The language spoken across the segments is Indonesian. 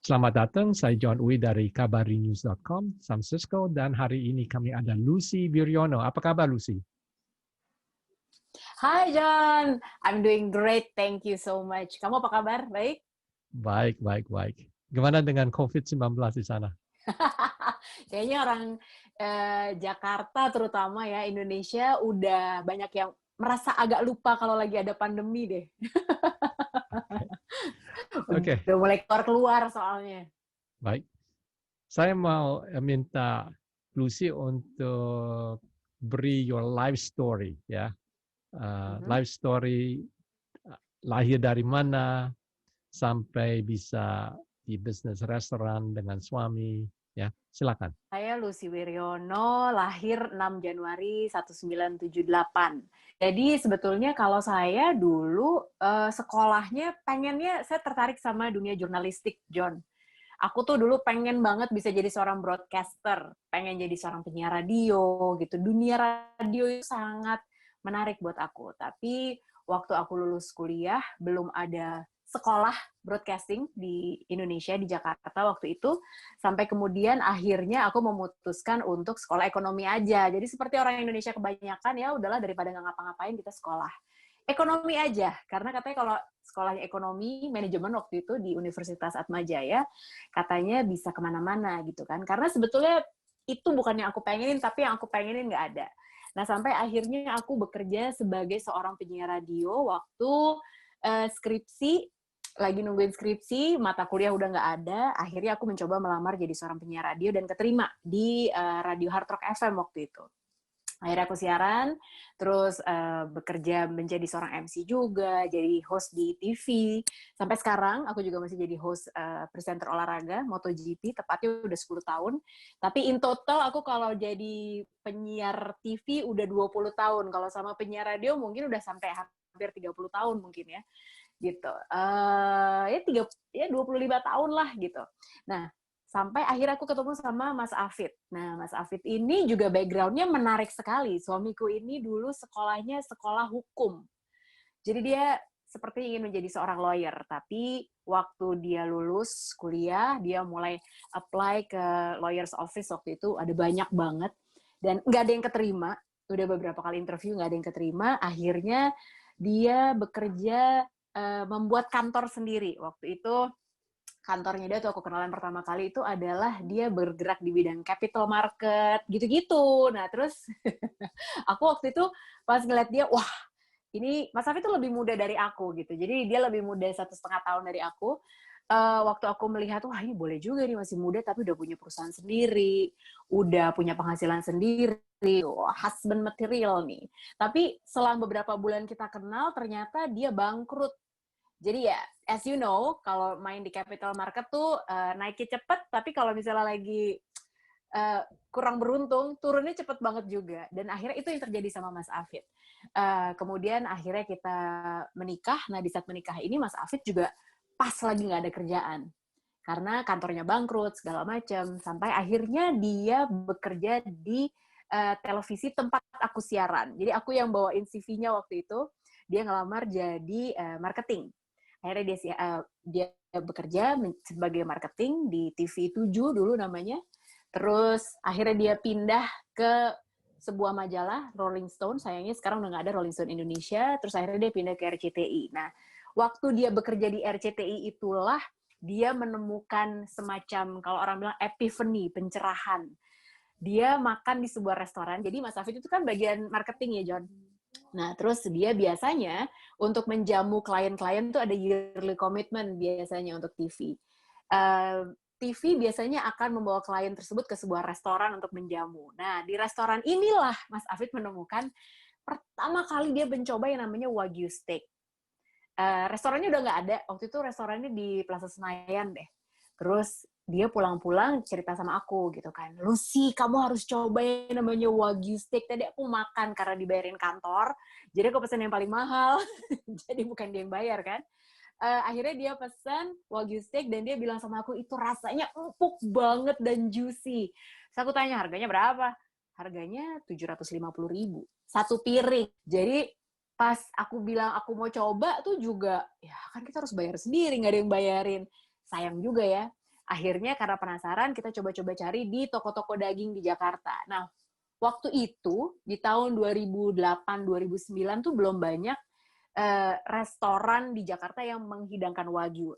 Selamat datang, saya John Uy dari kabarinews.com, San Francisco, dan hari ini kami ada Lucy Wiryono. Apa kabar, Lucy? Hai John, I'm doing great, thank you so much. Kamu apa kabar? Baik? Baik, baik, baik. Gimana dengan COVID-19 di sana? Kayaknya orang Jakarta terutama ya, Indonesia udah banyak yang merasa agak lupa kalau lagi ada pandemi deh. Oke, Udah mulai keluar-keluar soalnya. baik. Saya mau minta Lucy untuk beri your life story, ya. Mhm. Life story, lahir dari mana, sampai bisa di bisnis restoran dengan suami, ya. Silakan. Saya Lucy Wiryono, lahir 6 Januari 1978. Jadi sebetulnya kalau saya dulu sekolahnya pengennya, saya tertarik sama dunia jurnalistik, John. Aku tuh dulu pengen banget bisa jadi seorang broadcaster, pengen jadi seorang penyiar radio gitu. Dunia radio itu sangat menarik buat aku. Tapi waktu aku lulus kuliah, belum ada sekolah broadcasting di Indonesia, di Jakarta waktu itu. Sampai kemudian akhirnya aku memutuskan untuk sekolah ekonomi aja. Jadi seperti orang Indonesia kebanyakan, ya udahlah daripada nggak ngapa-ngapain kita sekolah ekonomi aja, karena katanya kalau sekolahnya ekonomi manajemen waktu itu di Universitas Atmajaya, katanya bisa kemana-mana gitu kan. Karena sebetulnya itu bukan yang aku pengenin, tapi yang aku pengenin nggak ada. Nah, sampai akhirnya aku bekerja sebagai seorang penyiar radio waktu skripsi, lagi nungguin skripsi, mata kuliah udah nggak ada, akhirnya aku mencoba melamar jadi seorang penyiar radio dan keterima di Radio Hard Rock FM waktu itu. Akhirnya aku siaran, terus bekerja menjadi seorang MC juga, jadi host di TV. Sampai sekarang aku juga masih jadi host presenter olahraga, MotoGP, tepatnya udah 10 tahun. Tapi in total aku kalau jadi penyiar TV udah 20 tahun. Kalau sama penyiar radio mungkin udah sampai hampir 30 tahun mungkin ya. Gitu. Ya 25 tahun lah gitu. Nah, sampai akhirnya aku ketemu sama Mas Afid. Nah, Mas Afid ini juga background-nya menarik sekali. Suamiku ini dulu sekolahnya sekolah hukum. Jadi dia seperti ingin menjadi seorang lawyer, tapi waktu dia lulus kuliah, dia mulai apply ke lawyer's office waktu itu, ada banyak banget, dan nggak ada yang keterima. Udah beberapa kali interview, nggak ada yang keterima. Akhirnya dia bekerja membuat kantor sendiri. Waktu itu kantornya dia tuh aku kenalan pertama kali itu adalah dia bergerak di bidang capital market gitu-gitu. Nah terus aku waktu itu pas ngeliat dia, wah ini Mas Afif tuh lebih muda dari aku gitu. Jadi dia lebih muda 1,5 tahun dari aku. Waktu aku melihat, wah ini boleh juga nih masih muda tapi udah punya perusahaan sendiri, udah punya penghasilan sendiri, wah, husband material nih. Tapi selang beberapa bulan kita kenal, ternyata dia bangkrut. Jadi ya, as you know, kalau main di capital market tuh naiknya cepet, tapi kalau misalnya lagi kurang beruntung, turunnya cepet banget juga. Dan akhirnya itu yang terjadi sama Mas Afid. Kemudian akhirnya kita menikah. Nah, di saat menikah ini Mas Afid juga pas lagi nggak ada kerjaan. Karena kantornya bangkrut, segala macam. Sampai akhirnya dia bekerja di televisi tempat aku siaran. Jadi aku yang bawain CV-nya waktu itu, dia ngelamar jadi marketing. Akhirnya dia bekerja sebagai marketing di TV 7 dulu namanya. Terus akhirnya dia pindah ke sebuah majalah, Rolling Stone. Sayangnya sekarang udah nggak ada Rolling Stone Indonesia. Terus akhirnya dia pindah ke RCTI. Nah, waktu dia bekerja di RCTI itulah dia menemukan semacam, kalau orang bilang epiphany, pencerahan. Dia makan di sebuah restoran. Jadi Mas Afid itu kan bagian marketing ya, John. Nah, terus dia biasanya untuk menjamu klien-klien tuh ada yearly commitment biasanya untuk TV. TV biasanya akan membawa klien tersebut ke sebuah restoran untuk menjamu. Nah, di restoran inilah Mas Afid menemukan pertama kali dia mencoba yang namanya Wagyu steak. Restorannya udah nggak ada, waktu itu restorannya di Plaza Senayan deh. Terus dia pulang-pulang cerita sama aku gitu kan, Lucy kamu harus coba yang namanya Wagyu steak. Tadi aku makan karena dibayarin kantor, jadi aku pesen yang paling mahal, jadi bukan dia yang bayar kan. Akhirnya dia pesan Wagyu steak dan dia bilang sama aku itu rasanya empuk banget dan juicy. Terus aku tanya harganya berapa? Harganya 750.000 satu piring. Jadi pas aku bilang aku mau coba tuh juga, ya kan kita harus bayar sendiri, nggak ada yang bayarin. Sayang juga ya. Akhirnya karena penasaran, kita coba-coba cari di toko-toko daging di Jakarta. Nah, waktu itu, di tahun 2008-2009 tuh belum banyak restoran di Jakarta yang menghidangkan Wagyu.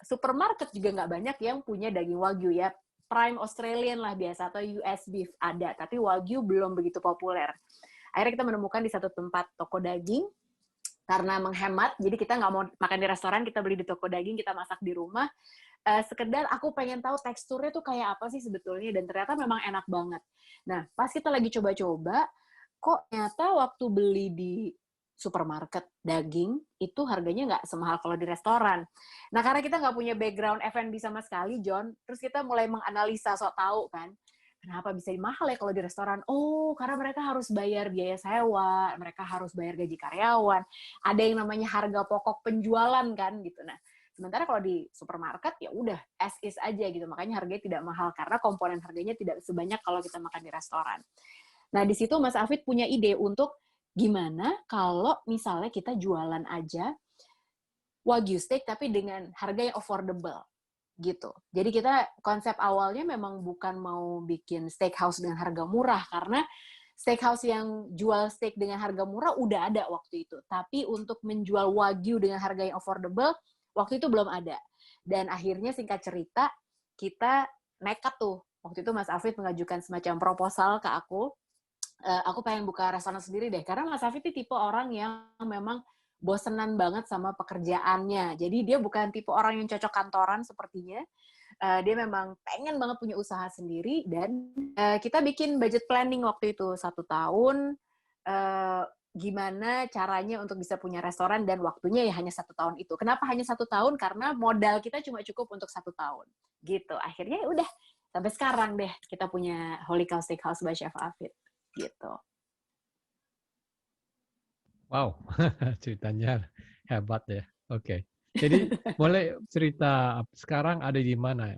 Supermarket juga nggak banyak yang punya daging Wagyu ya. Prime Australian lah biasa, atau US beef ada, tapi Wagyu belum begitu populer. Akhirnya kita menemukan di satu tempat toko daging, karena menghemat, jadi kita nggak mau makan di restoran, kita beli di toko daging, kita masak di rumah. Sekedar aku pengen tahu teksturnya tuh kayak apa sih sebetulnya, dan ternyata memang enak banget. Nah, pas kita lagi coba-coba, kok ternyata waktu beli di supermarket daging, itu harganya nggak semahal kalau di restoran. Nah, karena kita nggak punya background F&B sama sekali, John, terus kita mulai menganalisa, sok tahu kan, kenapa bisa mahal ya kalau di restoran? Oh, karena mereka harus bayar biaya sewa, mereka harus bayar gaji karyawan, ada yang namanya harga pokok penjualan kan gitu. Nah, sementara kalau di supermarket ya udah as is aja gitu, makanya harganya tidak mahal karena komponen harganya tidak sebanyak kalau kita makan di restoran. Nah, di situ Mas Afid punya ide untuk gimana kalau misalnya kita jualan aja Wagyu steak tapi dengan harga yang affordable gitu. Jadi kita konsep awalnya memang bukan mau bikin steakhouse dengan harga murah, karena steakhouse yang jual steak dengan harga murah udah ada waktu itu. Tapi untuk menjual Wagyu dengan harga yang affordable, waktu itu belum ada. Dan akhirnya singkat cerita, kita nekat tuh. Waktu itu Mas Afid mengajukan semacam proposal ke aku pengen buka restoran sendiri deh. Karena Mas Afid itu tipe orang yang memang bosenan banget sama pekerjaannya. Jadi dia bukan tipe orang yang cocok kantoran sepertinya. Dia memang pengen banget punya usaha sendiri, dan kita bikin budget planning waktu itu 1 tahun, gimana caranya untuk bisa punya restoran, dan waktunya ya hanya 1 tahun itu. Kenapa hanya 1 tahun? Karena modal kita cuma cukup untuk 1 tahun. Gitu. Akhirnya ya udah, sampai sekarang deh kita punya Holy Cow Steakhouse by Chef Afid. Gitu. Wow, ceritanya hebat ya. Oke. Jadi boleh cerita sekarang ada di mana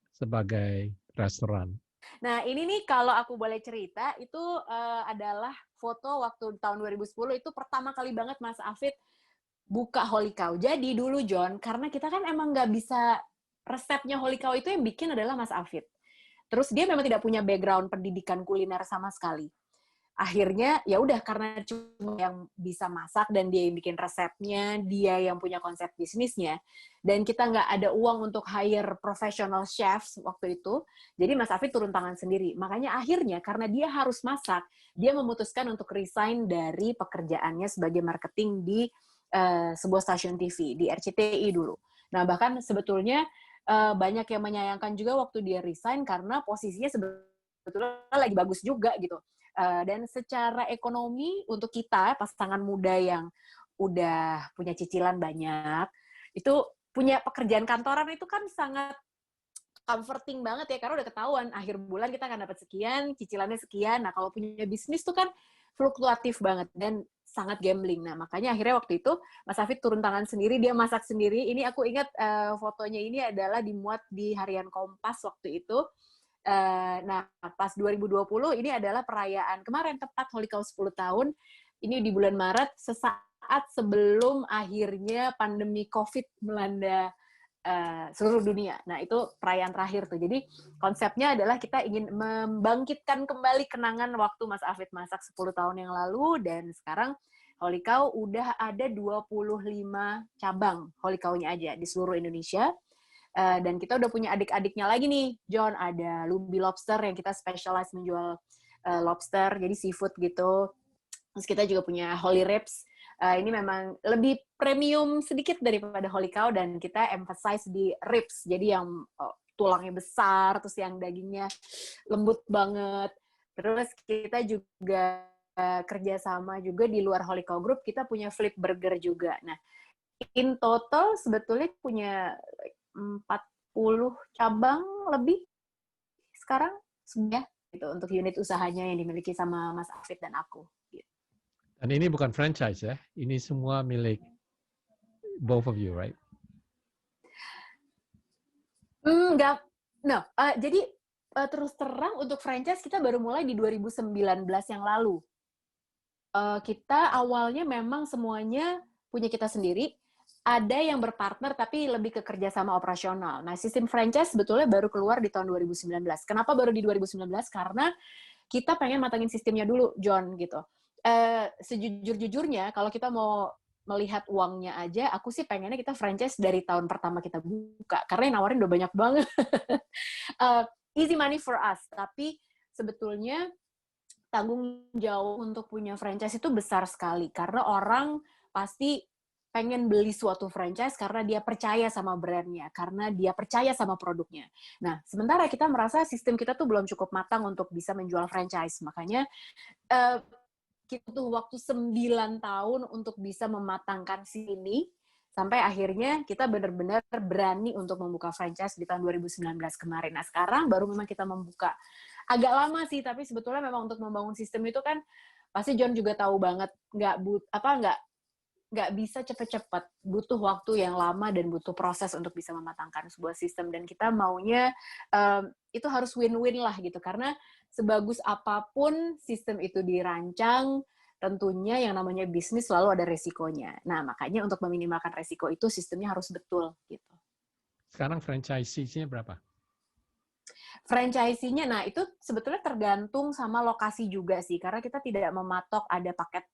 sebagai restoran? Nah, ini nih kalau aku boleh cerita, itu adalah foto waktu tahun 2010, itu pertama kali banget Mas Afid buka Holy Cow. Jadi dulu, John, karena kita kan emang nggak bisa, resepnya Holy Cow itu yang bikin adalah Mas Afid. Terus dia memang tidak punya background pendidikan kuliner sama sekali. Akhirnya ya udah, karena cuma yang bisa masak dan dia yang bikin resepnya, dia yang punya konsep bisnisnya, dan kita nggak ada uang untuk hire professional chefs waktu itu, jadi Mas Afid turun tangan sendiri. Makanya akhirnya karena dia harus masak, dia memutuskan untuk resign dari pekerjaannya sebagai marketing di sebuah stasiun TV di RCTI dulu. Nah, bahkan sebetulnya banyak yang menyayangkan juga waktu dia resign karena posisinya sebetulnya lagi bagus juga gitu. Dan secara ekonomi untuk kita, pasangan muda yang udah punya cicilan banyak, itu punya pekerjaan kantoran itu kan sangat comforting banget ya, karena udah ketahuan akhir bulan kita akan dapat sekian, cicilannya sekian. Nah, kalau punya bisnis tuh kan fluktuatif banget dan sangat gambling. Nah, makanya akhirnya waktu itu Mas Afid turun tangan sendiri, dia masak sendiri. Ini aku ingat fotonya ini adalah dimuat di Harian Kompas waktu itu. Nah, pas 2020 ini adalah perayaan kemarin, tepat Holy Cow 10 tahun. Ini di bulan Maret, sesaat sebelum akhirnya pandemi COVID melanda seluruh dunia. Nah, itu perayaan terakhir tuh. Jadi konsepnya adalah kita ingin membangkitkan kembali kenangan waktu Mas Afid masak 10 tahun yang lalu, dan sekarang Holy Cow udah ada 25 cabang Holy Cow-nya aja di seluruh Indonesia. Dan kita udah punya adik-adiknya lagi nih, John. Ada Lubi Lobster yang kita specialize menjual lobster, jadi seafood gitu. Terus kita juga punya Holy Ribs. Ini memang lebih premium sedikit daripada Holy Cow, dan kita emphasize di ribs. Jadi yang tulangnya besar, terus yang dagingnya lembut banget. Terus kita juga kerjasama juga di luar Holy Cow Group, kita punya Flip Burger juga. Nah, in total sebetulnya punya 40 cabang lebih sekarang sudah gitu untuk unit usahanya yang dimiliki sama Mas Afid dan aku. Gitu. Dan ini bukan franchise ya, ini semua milik both of you, right? Enggak, no. Jadi terus terang untuk franchise kita baru mulai di 2019 yang lalu. Kita awalnya memang semuanya punya kita sendiri. Ada yang berpartner tapi lebih ke kerjasama operasional. Nah, sistem franchise sebetulnya baru keluar di tahun 2019. Kenapa baru di 2019? Karena kita pengen matangin sistemnya dulu, John, gitu. Sejujur-jujurnya, kalau kita mau melihat uangnya aja, aku sih pengennya kita franchise dari tahun pertama kita buka. Karena yang nawarin udah banyak banget. Easy money for us. Tapi sebetulnya tanggung jawab untuk punya franchise itu besar sekali. Karena orang pasti pengen beli suatu franchise karena dia percaya sama brandnya, karena dia percaya sama produknya. Nah, sementara kita merasa sistem kita tuh belum cukup matang untuk bisa menjual franchise. Makanya kita butuh waktu 9 tahun untuk bisa mematangkan sini, sampai akhirnya kita benar-benar berani untuk membuka franchise di tahun 2019 kemarin. Nah, sekarang baru memang kita membuka. Agak lama sih, tapi sebetulnya memang untuk membangun sistem itu kan, pasti John juga tahu banget, nggak bisa cepet-cepet, butuh waktu yang lama dan butuh proses untuk bisa mematangkan sebuah sistem, dan kita maunya itu harus win-win lah gitu, karena sebagus apapun sistem itu dirancang, tentunya yang namanya bisnis selalu ada resikonya. Nah, makanya untuk meminimalkan resiko itu sistemnya harus betul gitu. Sekarang franchisee-nya berapa? Franchisee-nya, nah itu sebetulnya tergantung sama lokasi juga sih, karena kita tidak mematok ada paket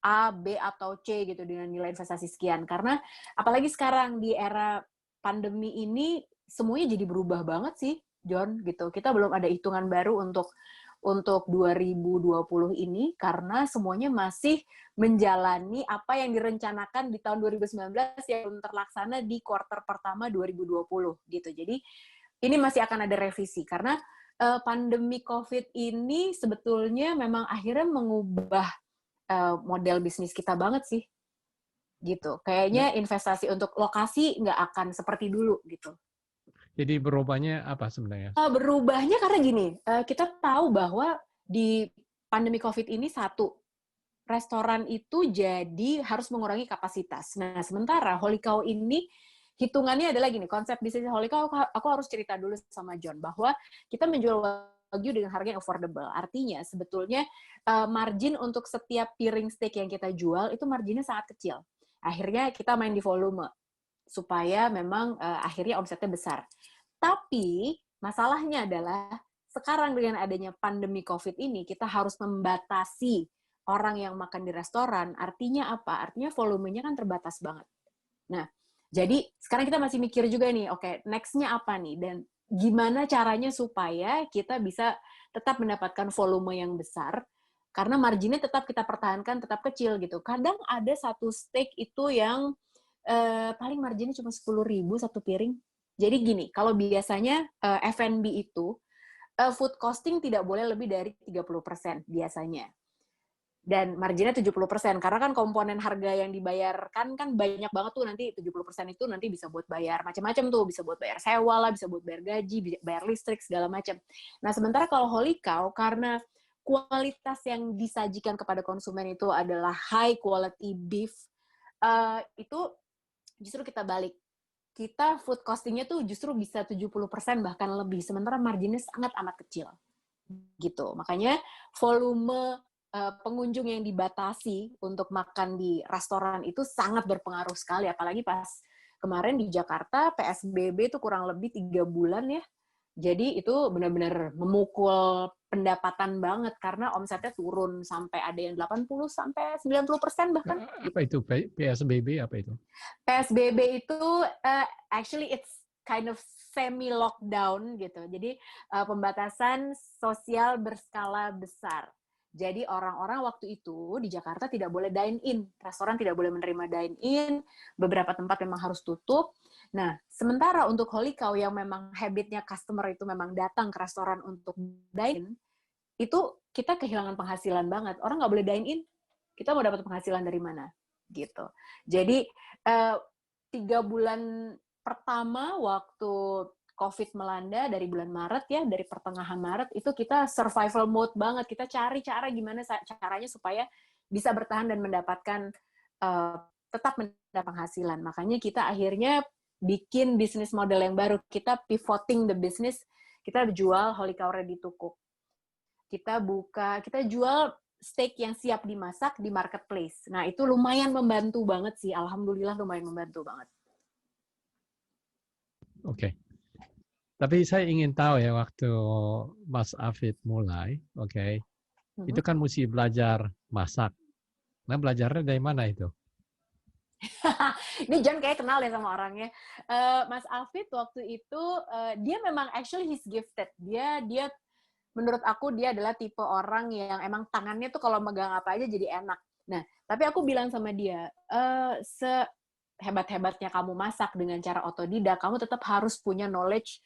A, B, atau C gitu dengan nilai investasi sekian. Karena apalagi sekarang di era pandemi ini, semuanya jadi berubah banget sih, John, gitu. Kita belum ada hitungan baru untuk 2020 ini, karena semuanya masih menjalani apa yang direncanakan di tahun 2019 yang belum terlaksana di kuartal pertama 2020 gitu. Jadi ini masih akan ada revisi, karena pandemi COVID ini sebetulnya memang akhirnya mengubah model bisnis kita banget sih, gitu. Kayaknya investasi untuk lokasi nggak akan seperti dulu, gitu. Jadi berubahnya apa sebenarnya? Berubahnya karena gini, kita tahu bahwa di pandemi COVID ini, satu, restoran itu jadi harus mengurangi kapasitas. Nah, sementara Holy Cow ini hitungannya adalah gini, konsep bisnis Holy Cow, aku harus cerita dulu sama John, bahwa kita menjual Wagyu dengan harga yang affordable. Artinya, sebetulnya margin untuk setiap piring steak yang kita jual, itu marginnya sangat kecil. Akhirnya kita main di volume, supaya memang akhirnya omsetnya besar. Tapi, masalahnya adalah, sekarang dengan adanya pandemi COVID ini, kita harus membatasi orang yang makan di restoran. Artinya apa? Artinya volumenya kan terbatas banget. Nah, jadi sekarang kita masih mikir juga nih, oke, next-nya apa nih? Dan gimana caranya supaya kita bisa tetap mendapatkan volume yang besar, karena marginnya tetap kita pertahankan, tetap kecil gitu. Kadang ada satu steak itu yang paling marginnya cuma 10.000 satu piring. Jadi gini, kalau biasanya F&B itu, food costing tidak boleh lebih dari 30% biasanya. Dan marginnya 70%, karena kan komponen harga yang dibayarkan kan banyak banget tuh, nanti 70% itu nanti bisa buat bayar macam-macam tuh, bisa buat bayar sewa lah, bisa buat bayar gaji, bayar listrik, segala macam. Nah, sementara kalau Holy Cow, karena kualitas yang disajikan kepada konsumen itu adalah high quality beef, itu justru kita balik. Kita food costing-nya tuh justru bisa 70% bahkan lebih, sementara marginnya sangat amat kecil. Gitu. Makanya volume pengunjung yang dibatasi untuk makan di restoran itu sangat berpengaruh sekali, apalagi pas kemarin di Jakarta PSBB itu kurang lebih 3 bulan ya. Jadi itu benar-benar memukul pendapatan banget, karena omsetnya turun sampai ada yang 80 sampai 90% bahkan. Apa itu PSBB, apa itu? PSBB itu actually it's kind of semi lockdown gitu. Jadi pembatasan sosial berskala besar. Jadi orang-orang waktu itu di Jakarta tidak boleh dine in, restoran tidak boleh menerima dine in, beberapa tempat memang harus tutup. Nah, sementara untuk Holy Cow yang memang habitnya customer itu memang datang ke restoran untuk dine in, itu kita kehilangan penghasilan banget. Orang nggak boleh dine in, kita mau dapat penghasilan dari mana? Gitu. Jadi 3 bulan pertama waktu COVID melanda dari bulan Maret ya, dari pertengahan Maret, itu kita survival mode banget. Kita cari cara gimana caranya supaya bisa bertahan dan mendapatkan tetap mendapat penghasilan. Makanya kita akhirnya bikin bisnis model yang baru. Kita pivoting the business, kita jual Holy Cow Ready to Cook. Kita jual steak yang siap dimasak di marketplace. Nah, itu lumayan membantu banget sih. Alhamdulillah lumayan membantu banget. Oke. Tapi saya ingin tahu ya waktu Mas Afid mulai, oke, itu kan mesti belajar masak. Nah, belajarnya dari mana itu? Ini John kayak kenal deh sama orangnya. Mas Afid waktu itu dia memang actually he's gifted. Dia menurut aku dia adalah tipe orang yang emang tangannya tuh kalau megang apa aja jadi enak. Nah, tapi aku bilang sama dia, sehebat-hebatnya kamu masak dengan cara otodidak, kamu tetap harus punya knowledge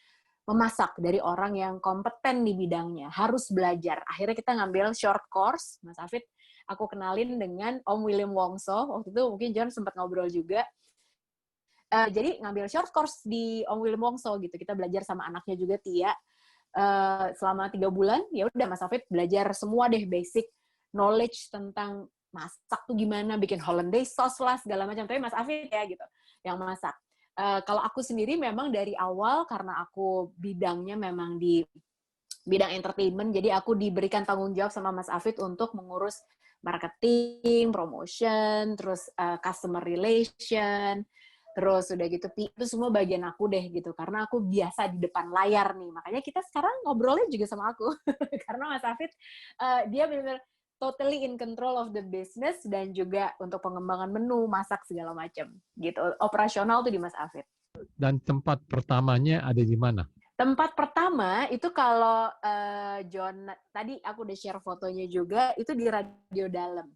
memasak dari orang yang kompeten di bidangnya, harus belajar. Akhirnya kita ngambil short course, Mas Afid, aku kenalin dengan Om William Wongso, waktu itu mungkin John sempat ngobrol juga. Jadi ngambil short course di Om William Wongso gitu, kita belajar sama anaknya juga Tia. Selama 3 bulan, ya udah Mas Afid belajar semua deh basic knowledge tentang masak tuh gimana, bikin hollandaise sauce lah segala macam. Tapi Mas Afid ya gitu yang masak. Kalau aku sendiri memang dari awal karena aku bidangnya memang di bidang entertainment, jadi aku diberikan tanggung jawab sama Mas Afid untuk mengurus marketing, promotion, terus customer relation, terus udah gitu itu semua bagian aku deh gitu karena aku biasa di depan layar nih. Makanya kita sekarang ngobrolnya juga sama aku karena Mas Afid dia benar totally in control of the business dan juga untuk pengembangan menu, masak segala macam gitu. Operasional tuh di Mas Afid. Dan tempat pertamanya ada di mana? Tempat pertama itu kalau John tadi aku udah share fotonya juga itu di Radio Dalam.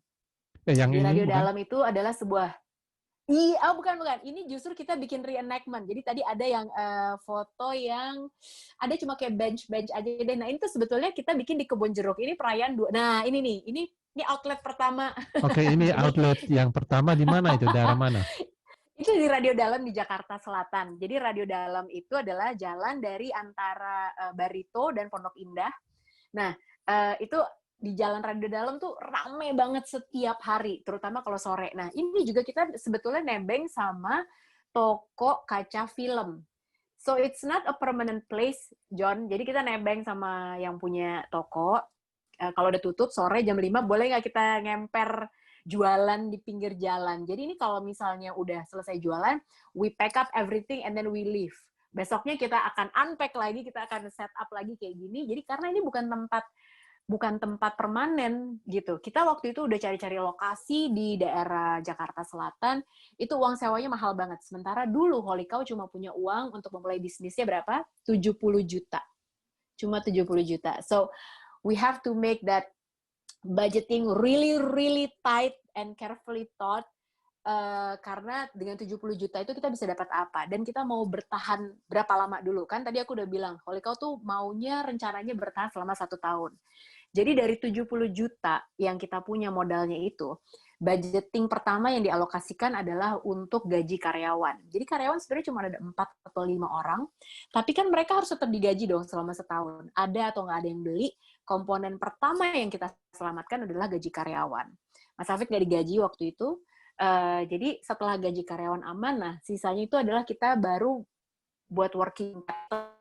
Yang di ini Radio bukan? Dalam itu adalah sebuah Iya, bukan. Ini justru kita bikin reenactment. Jadi tadi ada yang foto yang ada cuma kayak bench aja deh. Nah, itu sebetulnya kita bikin di Kebun Jeruk. Ini perayaan Nah, ini nih. Ini outlet pertama. Oke, ini outlet yang pertama di mana itu? Daerah mana? Itu di Radio Dalam di Jakarta Selatan. Jadi Radio Dalam itu adalah jalan dari antara Barito dan Pondok Indah. Nah, itu di Jalan Radio Dalam tuh rame banget setiap hari, terutama kalau sore. Nah, ini juga kita sebetulnya nebeng sama toko kaca film. So, it's not a permanent place, John. Jadi kita nebeng sama yang punya toko. Kalau udah tutup, sore jam 5, boleh nggak kita ngemper jualan di pinggir jalan. Jadi ini kalau misalnya udah selesai jualan, we pack up everything and then we leave. Besoknya kita akan unpack lagi, kita akan set up lagi kayak gini. Jadi karena ini bukan tempat permanen gitu. Kita waktu itu udah cari-cari lokasi di daerah Jakarta Selatan, itu uang sewanya mahal banget. Sementara dulu Holy Cow cuma punya uang untuk memulai bisnisnya berapa? 70 juta. Cuma 70 juta. So, we have to make that budgeting really tight and carefully thought, karena dengan 70 juta itu kita bisa dapat apa, dan kita mau bertahan berapa lama dulu. Kan tadi aku udah bilang, Holy Cow tuh maunya rencananya bertahan selama 1 tahun. Jadi dari 70 juta yang kita punya modalnya itu, budgeting pertama yang dialokasikan adalah untuk gaji karyawan. Jadi karyawan sebenarnya cuma ada 4 atau 5 orang, tapi kan mereka harus tetap digaji dong selama setahun. Ada atau nggak ada yang beli, komponen pertama yang kita selamatkan adalah gaji karyawan. Mas Afid nggak digaji waktu itu, jadi setelah gaji karyawan aman, nah sisanya itu adalah kita baru buat working capital,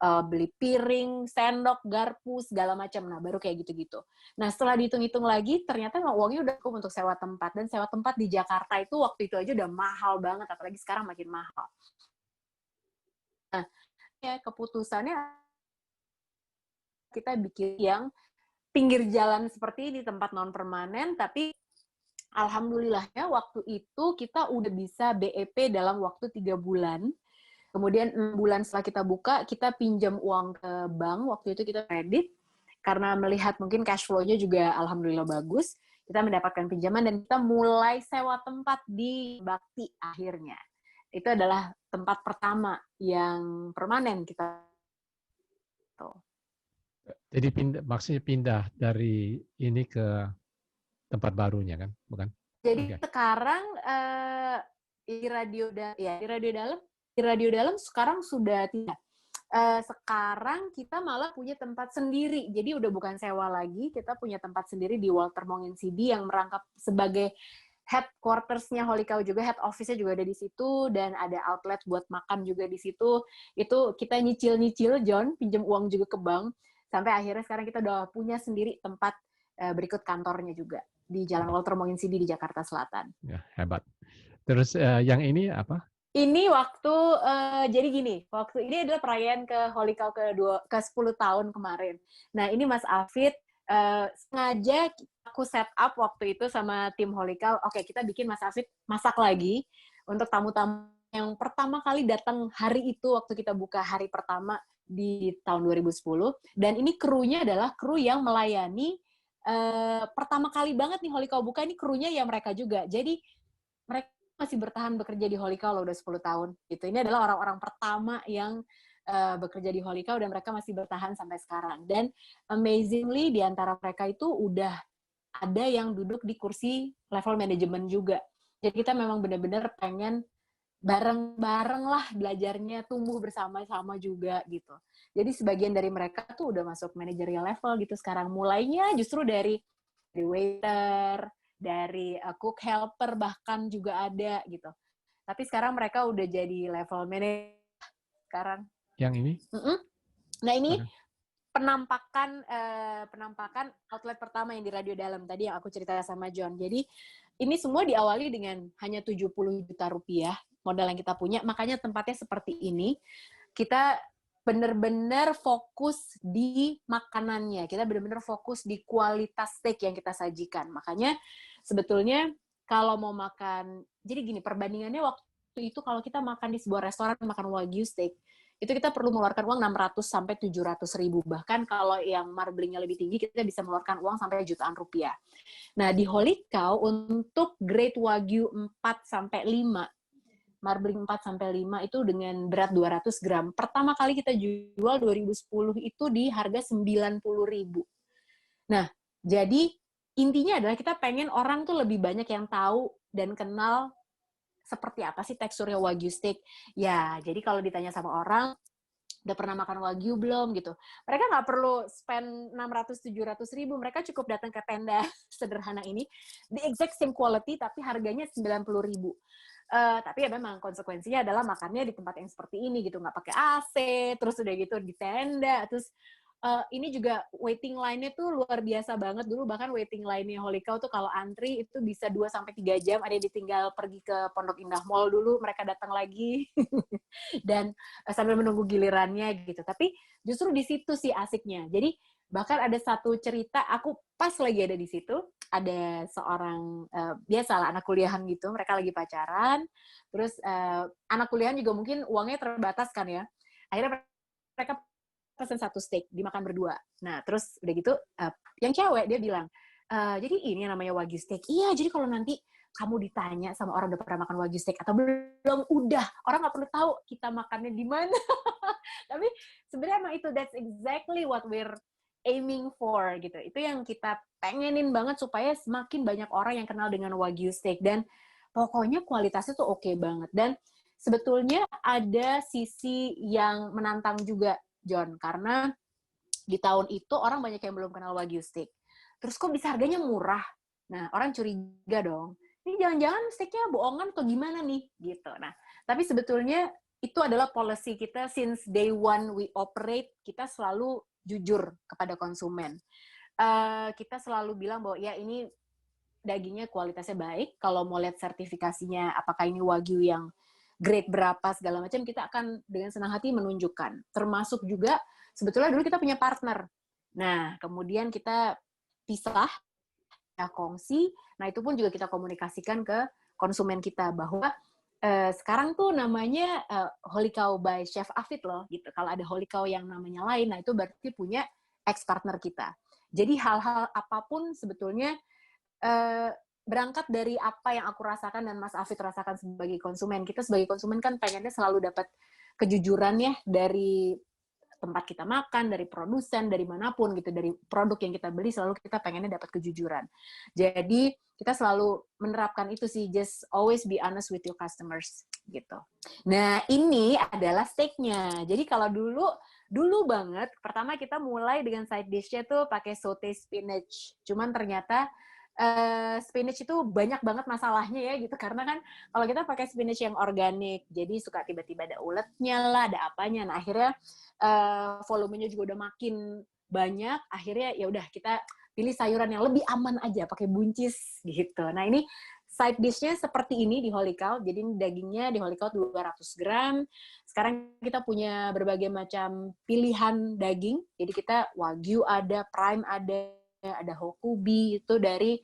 beli piring, sendok, garpu, segala macam. Nah, baru kayak gitu-gitu. Nah, setelah dihitung-hitung lagi, ternyata uangnya udah cukup untuk sewa tempat. Dan sewa tempat di Jakarta itu waktu itu aja udah mahal banget, apalagi sekarang makin mahal. Nah, ya keputusannya kita bikin yang pinggir jalan seperti ini, tempat non-permanen, tapi alhamdulillahnya waktu itu kita udah bisa BEP dalam waktu 3 bulan. Kemudian 6 bulan setelah kita buka, kita pinjam uang ke bank. Waktu itu kita kredit, karena melihat mungkin cash flow-nya juga alhamdulillah bagus. Kita mendapatkan pinjaman dan kita mulai sewa tempat di Bakti akhirnya. Itu adalah tempat pertama yang permanen kita. Jadi maksudnya pindah dari ini ke tempat barunya kan, bukan? Jadi sekarang di Radio Dalam sekarang sudah tidak. Sekarang kita malah punya tempat sendiri. Jadi udah bukan sewa lagi, kita punya tempat sendiri di Walter Mong NCB yang merangkap sebagai headquarters-nya Holy Cow juga, head office-nya juga ada di situ, dan ada outlet buat makan juga di situ. Itu kita nyicil-nyicil, John, pinjam uang juga ke bank, Sampai akhirnya sekarang kita udah punya sendiri tempat berikut kantornya juga di Jalan Walter Monginsidi di Jakarta Selatan. Ya, hebat. Terus yang ini apa? Ini waktu jadi gini, waktu ini adalah perayaan ke Holy Cow ke 10 tahun kemarin. Nah, ini Mas Afid sengaja aku set up waktu itu sama tim Holy Cow. Oke, kita bikin Mas Afid masak lagi untuk tamu-tamu yang pertama kali datang hari itu waktu kita buka hari pertama di tahun 2010. Dan ini krunya adalah kru yang melayani pertama kali banget nih Holy Cow buka, ini krunya ya mereka juga. Jadi mereka masih bertahan bekerja di Holy Cow loh udah 10 tahun gitu. Ini adalah orang-orang pertama yang bekerja di Holy Cow dan mereka masih bertahan sampai sekarang. Dan amazingly di antara mereka itu udah ada yang duduk di kursi level manajemen juga. Jadi kita memang benar-benar pengen bareng-bareng lah belajarnya, tumbuh bersama-sama juga gitu. Jadi sebagian dari mereka tuh udah masuk managerial level gitu sekarang. Mulainya justru dari waiter, dari cook helper bahkan juga ada gitu. Tapi sekarang mereka udah jadi level manager sekarang. Yang ini? Nah ini penampakan outlet pertama yang di Radio Dalam tadi yang aku cerita sama John. Jadi ini semua diawali dengan hanya 70 juta rupiah modal yang kita punya. Makanya tempatnya seperti ini. Kita benar-benar fokus di makanannya. Kita benar-benar fokus di kualitas steak yang kita sajikan. Makanya sebetulnya kalau mau makan, jadi gini, perbandingannya waktu itu kalau kita makan di sebuah restoran, makan Wagyu steak, itu kita perlu mengeluarkan uang 600 sampai 700 ribu. Bahkan kalau yang marblingnya lebih tinggi, kita bisa mengeluarkan uang sampai jutaan rupiah. Nah, di Holy Cow untuk grade Wagyu 4 sampai 5, marbling 4 sampai 5 itu dengan berat 200 gram. Pertama kali kita jual 2010 itu di harga 90.000. Nah, jadi intinya adalah kita pengen orang tuh lebih banyak yang tahu dan kenal seperti apa sih teksturnya Wagyu steak. Ya, jadi kalau ditanya sama orang, udah pernah makan Wagyu belum gitu. Mereka nggak perlu spend 600-700 ribu, mereka cukup datang ke tenda sederhana ini, the exact same quality tapi harganya 90 ribu. Tapi ya memang konsekuensinya adalah makannya di tempat yang seperti ini gitu, nggak pakai AC, terus udah gitu di tenda, terus ini juga waiting line-nya tuh luar biasa banget. Dulu bahkan waiting line-nya Holy Cow tuh kalau antri itu bisa 2-3 jam, ada yang ditinggal pergi ke Pondok Indah Mall dulu, mereka datang lagi dan sambil menunggu gilirannya gitu. Tapi justru di situ sih asiknya. Jadi bahkan ada satu cerita, aku pas lagi ada di situ, ada seorang biasalah anak kuliahan gitu, mereka lagi pacaran, terus anak kuliahan juga mungkin uangnya terbatas kan ya. Akhirnya mereka pesen satu steak, dimakan berdua. Nah, terus udah gitu, yang cewek dia bilang, jadi ini yang namanya Wagyu steak. Iya, jadi kalau nanti kamu ditanya sama orang udah pernah makan Wagyu steak atau belum, udah, orang nggak perlu tahu kita makannya di mana. Tapi sebenarnya emang itu, that's exactly what we're aiming for gitu. Itu yang kita pengenin banget supaya semakin banyak orang yang kenal dengan Wagyu steak. Dan pokoknya kualitasnya tuh oke banget. Dan sebetulnya ada sisi yang menantang juga, John, karena di tahun itu orang banyak yang belum kenal Wagyu steak. Terus kok bisa harganya murah? Nah, orang curiga dong. Ini jangan-jangan steaknya bohongan atau gimana nih? Gitu. Nah, tapi sebetulnya itu adalah policy kita since day one we operate, kita selalu jujur kepada konsumen. Kita selalu bilang bahwa ya ini dagingnya kualitasnya baik, kalau mau lihat sertifikasinya apakah ini Wagyu yang grade berapa segala macam, kita akan dengan senang hati menunjukkan. Termasuk juga sebetulnya dulu kita punya partner. Nah, kemudian kita pisah, kita kongsi. Nah, itu pun juga kita komunikasikan ke konsumen kita bahwa sekarang tuh namanya Holy Cow by Chef Afid loh, gitu. Kalau ada Holy Cow yang namanya lain, nah itu berarti punya ex-partner kita. Jadi hal-hal apapun sebetulnya berangkat dari apa yang aku rasakan dan Mas Afid rasakan sebagai konsumen. Kita sebagai konsumen kan pengennya selalu dapat kejujuran ya dari tempat kita makan, dari produsen, dari manapun gitu, dari produk yang kita beli selalu kita pengennya dapat kejujuran. Jadi kita selalu menerapkan itu sih, just always be honest with your customers gitu. Nah ini adalah steaknya. Jadi kalau dulu banget, pertama kita mulai dengan side dish-nya tuh pakai saute spinach. Cuman ternyata spinach itu banyak banget masalahnya ya gitu, karena kan kalau kita pakai spinach yang organik jadi suka tiba-tiba ada uletnya lah, ada apanya. Nah akhirnya volumenya juga udah makin banyak, akhirnya ya udah kita pilih sayuran yang lebih aman aja, pakai buncis gitu. Nah ini side dish-nya seperti ini di Holy Cow. Jadi dagingnya di Holy Cow 200 gram. Sekarang kita punya berbagai macam pilihan daging. Jadi kita Wagyu ada, Prime ada Hokubi itu dari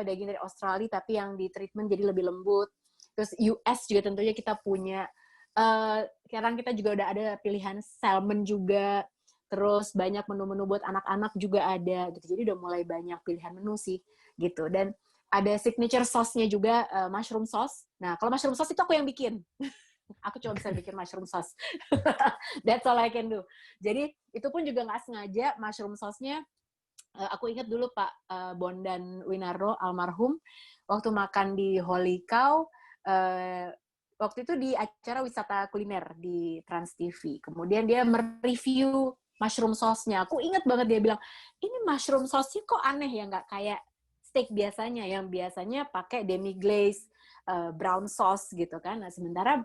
daging dari Australia tapi yang di treatment jadi lebih lembut. Terus US juga tentunya kita punya. Sekarang kita juga udah ada pilihan salmon juga. Terus banyak menu-menu buat anak-anak juga ada gitu. Jadi udah mulai banyak pilihan menu sih gitu. Dan ada signature sauce-nya juga, mushroom sauce. Nah, kalau mushroom sauce itu aku yang bikin. Aku cuma bisa bikin mushroom sauce. That's all I can do. Jadi itu pun juga nggak sengaja mushroom sauce-nya. Aku ingat dulu Pak Bondan Winarno almarhum waktu makan di Holy Cow. Waktu itu di acara wisata kuliner di Trans TV. Kemudian dia mereview mushroom sauce-nya. Aku ingat banget dia bilang, ini mushroom sauce-nya kok aneh ya, nggak kayak steak biasanya, yang biasanya pakai demi glaze, brown sauce gitu kan. Nah, sementara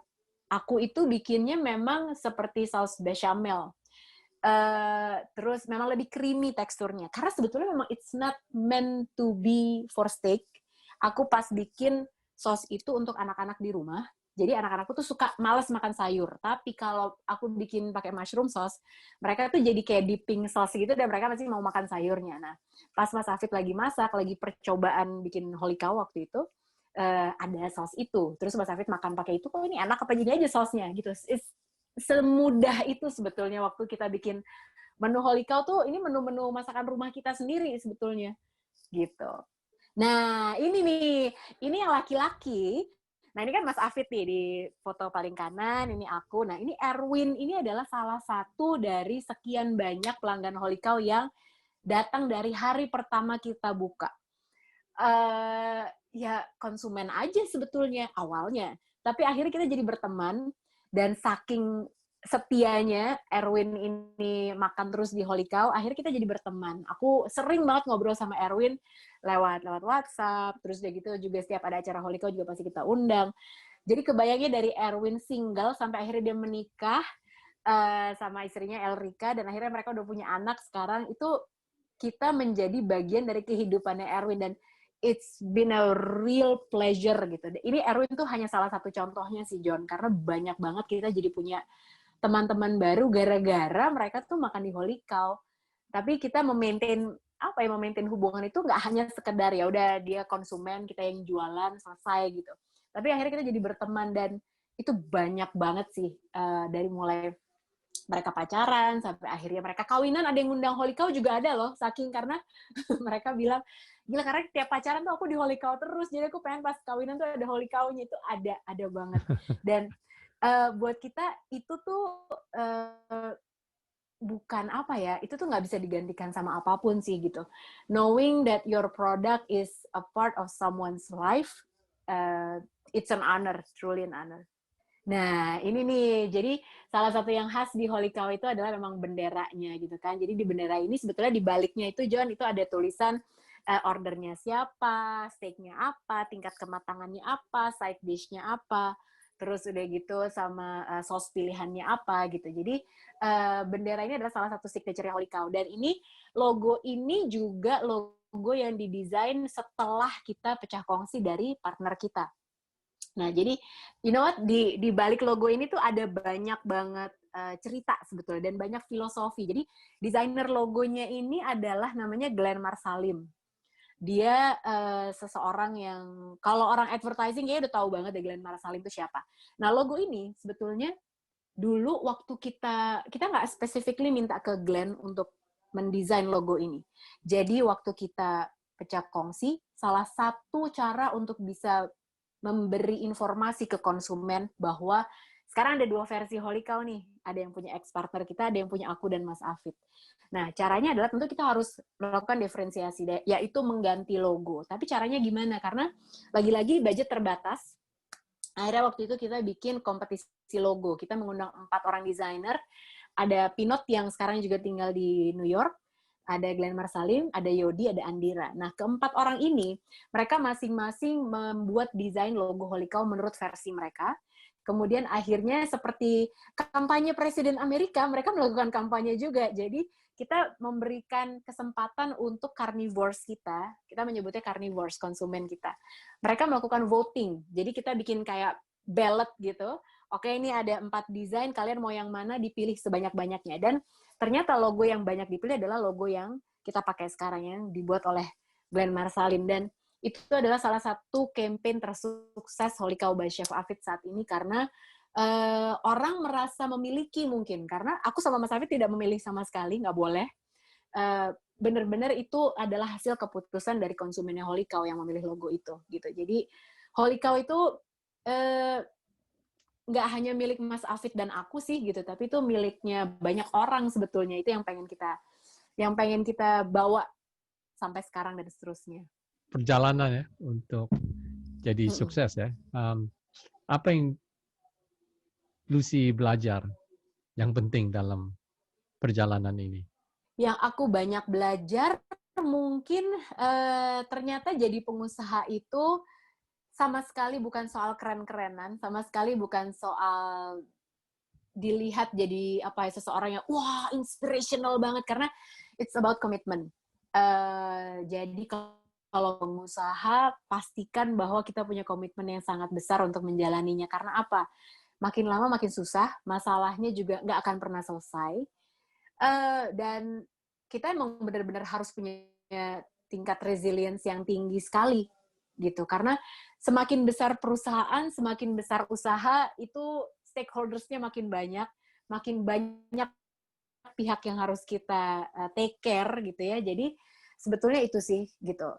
aku itu bikinnya memang seperti saus bechamel. Terus memang lebih creamy teksturnya. Karena sebetulnya memang it's not meant to be for steak. Aku pas bikin sauce itu untuk anak-anak di rumah, jadi anak-anakku tuh suka males makan sayur. Tapi kalau aku bikin pakai mushroom sauce, mereka tuh jadi kayak dipping sauce gitu dan mereka masih mau makan sayurnya. Nah, pas Mas Hafid lagi masak, lagi percobaan bikin Holy Cow waktu itu, ada sauce itu. Terus Mas Hafid makan pakai itu, kok ini enak apa gini aja sauce-nya gitu. It's semudah itu sebetulnya waktu kita bikin menu Holy Cow tuh, ini menu-menu masakan rumah kita sendiri sebetulnya. Gitu. Nah, ini nih, ini yang laki-laki. Nah, ini kan Mas Afid nih di foto paling kanan, ini aku. Nah, ini Erwin, ini adalah salah satu dari sekian banyak pelanggan Holy Cow yang datang dari hari pertama kita buka. Ya, konsumen aja sebetulnya awalnya. Tapi akhirnya kita jadi berteman, dan saking setianya Erwin ini makan terus di Holy Cow, akhirnya kita jadi berteman. Aku sering banget ngobrol sama Erwin lewat WhatsApp, terus udah gitu juga setiap ada acara Holy Cow juga pasti kita undang. Jadi kebayangnya dari Erwin single sampai akhirnya dia menikah sama istrinya Elrika, dan akhirnya mereka udah punya anak sekarang, itu kita menjadi bagian dari kehidupannya Erwin, dan it's been a real pleasure gitu. Ini Erwin tuh hanya salah satu contohnya sih, John, karena banyak banget kita jadi punya teman-teman baru gara-gara mereka tuh makan di Holy Cow. Tapi kita memaintain hubungan itu nggak hanya sekedar ya udah dia konsumen, kita yang jualan, selesai gitu. Tapi akhirnya kita jadi berteman, dan itu banyak banget sih, dari mulai mereka pacaran sampai akhirnya mereka kawinan. Ada yang ngundang Holy Cow juga ada loh, saking karena mereka bilang, gila karena tiap pacaran tuh aku di Holy Cow terus, jadi aku pengen pas kawinan tuh ada Holy Cow-nya. Itu ada banget. Dan buat kita itu tuh bukan apa ya, itu tuh nggak bisa digantikan sama apapun sih gitu. Knowing that your product is a part of someone's life, it's an honor, truly an honor. Nah, ini nih, jadi salah satu yang khas di Holy Cow itu adalah memang benderanya gitu kan. Jadi di bendera ini sebetulnya di baliknya itu, John, itu ada tulisan ordernya siapa, steaknya apa, tingkat kematangannya apa, side dish-nya apa, terus udah gitu sama sauce pilihannya apa gitu. Jadi bendera ini adalah salah satu signature Holy Cow. Dan ini logo ini juga logo yang didesain setelah kita pecah kongsi dari partner kita. Nah, jadi you know what, di balik logo ini tuh ada banyak banget cerita sebetulnya, dan banyak filosofi. Jadi desainer logonya ini adalah namanya Glenn Marsalim. Dia seseorang yang kalau orang advertising kayaknya udah tahu banget deh Glenn Marsalim itu siapa. Nah, logo ini sebetulnya dulu waktu kita nggak specifically minta ke Glenn untuk mendesain logo ini. Jadi waktu kita pecah kongsi, salah satu cara untuk bisa memberi informasi ke konsumen bahwa sekarang ada 2 versi Holy Cow nih. Ada yang punya ex-partner kita, ada yang punya aku dan Mas Afid. Nah, caranya adalah tentu kita harus melakukan diferensiasi, yaitu mengganti logo. Tapi caranya gimana? Karena lagi-lagi budget terbatas. Akhirnya waktu itu kita bikin kompetisi logo. Kita mengundang 4 orang desainer. Ada Pinot yang sekarang juga tinggal di New York. Ada Glenn Marsalim, ada Yodi, ada Andira. Nah, ke-4 orang ini, mereka masing-masing membuat desain logo Holy Cow menurut versi mereka. Kemudian akhirnya seperti kampanye Presiden Amerika, mereka melakukan kampanye juga. Jadi kita memberikan kesempatan untuk carnivores kita menyebutnya carnivores, konsumen kita. Mereka melakukan voting. Jadi kita bikin kayak ballot gitu. Oke, ini ada 4 desain, kalian mau yang mana, dipilih sebanyak-banyaknya. Dan ternyata logo yang banyak dipilih adalah logo yang kita pakai sekarang, yang dibuat oleh Glenn Marsalin. Dan itu adalah salah satu campaign tersukses Holy Cow by Chef Afid saat ini, karena orang merasa memiliki mungkin, karena aku sama Mas Afid tidak memilih sama sekali, nggak boleh. Benar-benar itu adalah hasil keputusan dari konsumennya Holy Cow yang memilih logo itu, gitu. Jadi Holy Cow itu nggak hanya milik Mas Afid dan aku sih, gitu, tapi itu miliknya banyak orang sebetulnya. Itu yang pengen kita bawa sampai sekarang dan seterusnya. Perjalanan ya untuk jadi sukses ya. Apa yang Lucy belajar yang penting dalam perjalanan ini? Yang aku banyak belajar mungkin ternyata jadi pengusaha itu sama sekali bukan soal keren-kerenan, sama sekali bukan soal dilihat jadi seseorang yang wah inspirational banget, karena it's about commitment. Jadi kalau pengusaha pastikan bahwa kita punya komitmen yang sangat besar untuk menjalaninya. Karena apa? Makin lama makin susah, masalahnya juga nggak akan pernah selesai. Dan kita emang benar-benar harus punya tingkat resilience yang tinggi sekali gitu, karena semakin besar perusahaan, semakin besar usaha, itu stakeholders-nya makin banyak pihak yang harus kita take care gitu ya. Jadi sebetulnya itu sih gitu,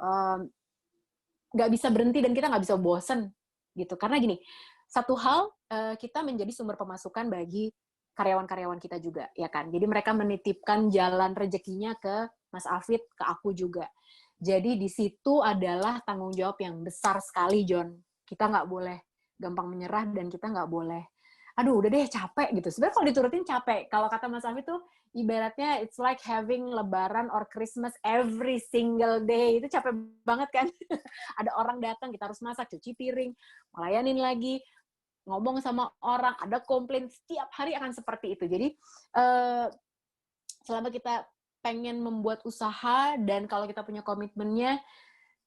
nggak bisa berhenti dan kita nggak bisa bosen gitu, karena gini, satu hal, kita menjadi sumber pemasukan bagi karyawan-karyawan kita juga, ya kan? Jadi mereka menitipkan jalan rezekinya ke Mas Afid, ke aku juga. Jadi di situ adalah tanggung jawab yang besar sekali, John. Kita nggak boleh gampang menyerah dan kita nggak boleh, aduh udah deh capek gitu. Sebenarnya kalau diturutin capek. Kalau kata Mas Afid tuh ibaratnya it's like having Lebaran or Christmas every single day. Itu capek banget kan? Ada orang datang, kita harus masak, cuci piring, melayanin lagi, ngomong sama orang, ada komplain, setiap hari akan seperti itu. Jadi selama kita pengen membuat usaha dan kalau kita punya komitmennya,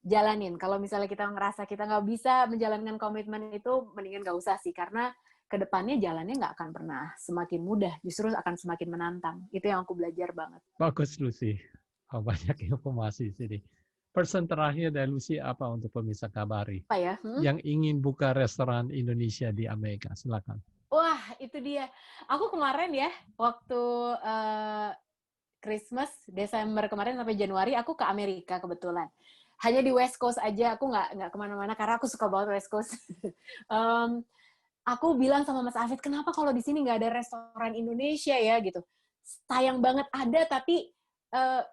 jalanin. Kalau misalnya kita ngerasa kita nggak bisa menjalankan komitmen itu, mendingan nggak usah sih, karena kedepannya jalannya nggak akan pernah semakin mudah, justru akan semakin menantang. Itu yang aku belajar banget. Bagus Lucy, banyak informasi sini. Pesan terakhir dari Lucy apa untuk pemirsa Kabari Apa ya? yang ingin buka restoran Indonesia di Amerika? Silakan. Wah, itu dia. Aku kemarin ya, waktu Christmas, Desember kemarin sampai Januari, aku ke Amerika kebetulan. Hanya di West Coast aja, aku nggak kemana-mana, karena aku suka banget West Coast. Aku bilang sama Mas Afid, kenapa kalau di sini nggak ada restoran Indonesia ya, gitu. Sayang banget ada, tapi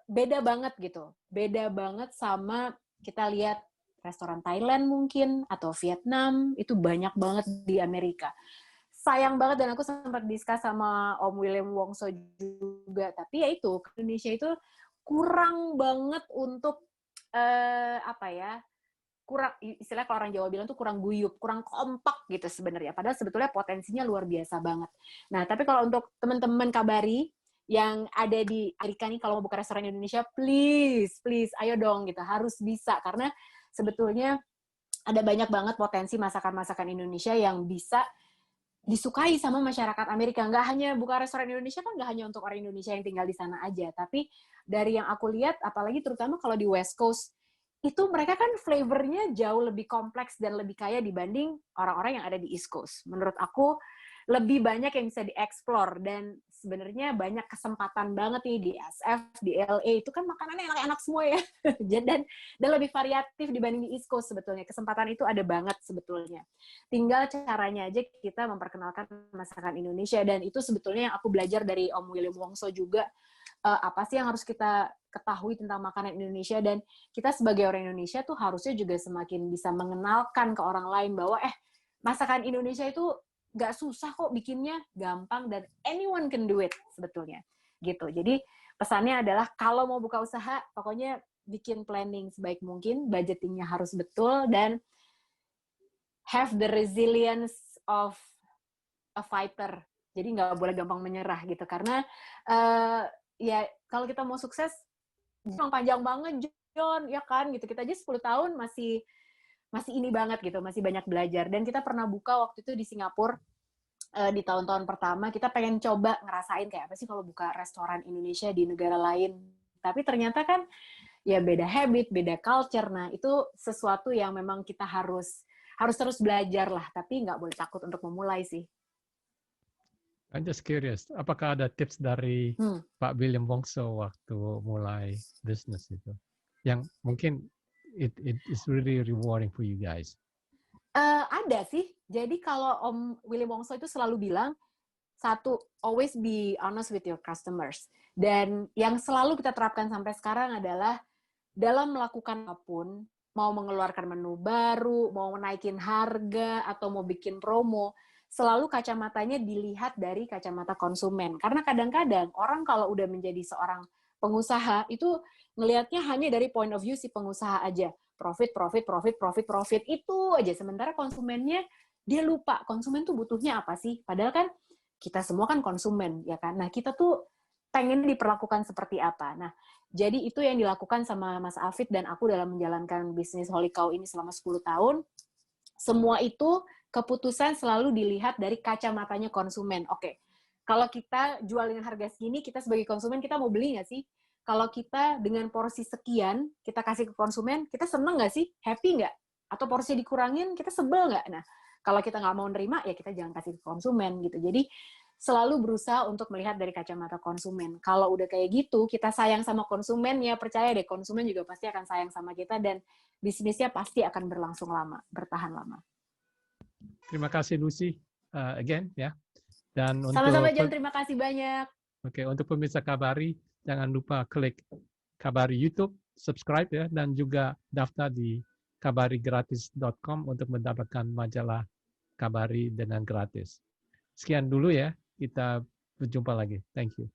beda banget gitu. Beda banget sama kita lihat restoran Thailand mungkin, atau Vietnam, itu banyak banget di Amerika. Sayang banget, dan aku sempat diskus sama Om William Wongso juga, tapi ya itu, Indonesia itu kurang banget untuk kurang, istilah kalau orang Jawa bilang tuh kurang guyup, kurang kompak gitu sebenarnya, padahal sebetulnya potensinya luar biasa banget. Nah, tapi kalau untuk teman-teman Kabari yang ada di Amerika nih, kalau mau buka restoran Indonesia, please ayo dong gitu, harus bisa, karena sebetulnya ada banyak banget potensi masakan-masakan Indonesia yang bisa disukai sama masyarakat Amerika. Nggak hanya buka restoran Indonesia, kan nggak hanya untuk orang Indonesia yang tinggal di sana aja, tapi dari yang aku lihat, apalagi terutama kalau di West Coast, itu mereka kan flavornya jauh lebih kompleks dan lebih kaya dibanding orang-orang yang ada di East Coast. Menurut aku, lebih banyak yang bisa dieksplor, dan sebenarnya banyak kesempatan banget nih di SF, di LA, itu kan makanannya enak-enak semua ya. dan lebih variatif dibanding di East Coast sebetulnya. Kesempatan itu ada banget sebetulnya. Tinggal caranya aja kita memperkenalkan masakan Indonesia, dan itu sebetulnya yang aku belajar dari Om William Wongso juga. Apa sih yang harus kita ketahui tentang makanan Indonesia, dan kita sebagai orang Indonesia tuh harusnya juga semakin bisa mengenalkan ke orang lain bahwa masakan Indonesia itu nggak susah kok bikinnya, gampang, dan anyone can do it sebetulnya gitu. Jadi pesannya adalah kalau mau buka usaha, pokoknya bikin planning sebaik mungkin, budgetingnya harus betul, dan have the resilience of a fighter. Jadi nggak boleh gampang menyerah gitu, karena ya Kalau kita mau sukses, memang panjang banget, John, ya kan? Gitu. Kita aja 10 tahun masih ini banget gitu, masih banyak belajar. Dan kita pernah buka waktu itu di Singapura, di tahun-tahun pertama, kita pengen coba ngerasain kayak apa sih kalau buka restoran Indonesia di negara lain. Tapi ternyata kan, ya beda habit, beda culture. Nah, itu sesuatu yang memang kita harus terus belajar lah, tapi nggak boleh takut untuk memulai sih. I'm just curious, apakah ada tips dari Pak William Wongso waktu mulai bisnis itu, yang mungkin it is really rewarding for you guys? Ada sih. Jadi kalau Om William Wongso itu selalu bilang, satu, always be honest with your customers. Dan yang selalu kita terapkan sampai sekarang adalah dalam melakukan apapun, mau mengeluarkan menu baru, mau menaikin harga, atau mau bikin promo, selalu kacamatanya dilihat dari kacamata konsumen. Karena kadang-kadang orang kalau udah menjadi seorang pengusaha, itu ngelihatnya hanya dari point of view si pengusaha aja. Profit, profit, profit, profit, profit, itu aja. Sementara konsumennya, dia lupa, konsumen tuh butuhnya apa sih? Padahal kan kita semua kan konsumen, ya kan? Nah, kita tuh pengen diperlakukan seperti apa. Nah, jadi itu yang dilakukan sama Mas Afid dan aku dalam menjalankan bisnis Holy Cow ini selama 10 tahun. Semua itu keputusan selalu dilihat dari kacamatanya konsumen. Oke, kalau kita jual dengan harga segini, kita sebagai konsumen, kita mau beli nggak sih? Kalau kita dengan porsi sekian, kita kasih ke konsumen, kita seneng nggak sih? Happy nggak? Atau porsi dikurangin, kita sebel nggak? Nah, kalau kita nggak mau nerima, ya kita jangan kasih ke konsumen gitu. Jadi, selalu berusaha untuk melihat dari kacamata konsumen. Kalau udah kayak gitu, kita sayang sama konsumen, ya percaya deh, konsumen juga pasti akan sayang sama kita, dan bisnisnya pasti akan berlangsung lama, bertahan lama. Terima kasih Lucy, again ya. Dan sama-sama John, terima kasih banyak. Oke, untuk pemirsa Kabari, jangan lupa klik Kabari YouTube, subscribe ya, dan juga daftar di kabarigratis.com untuk mendapatkan majalah Kabari dengan gratis. Sekian dulu ya, kita berjumpa lagi. Thank you.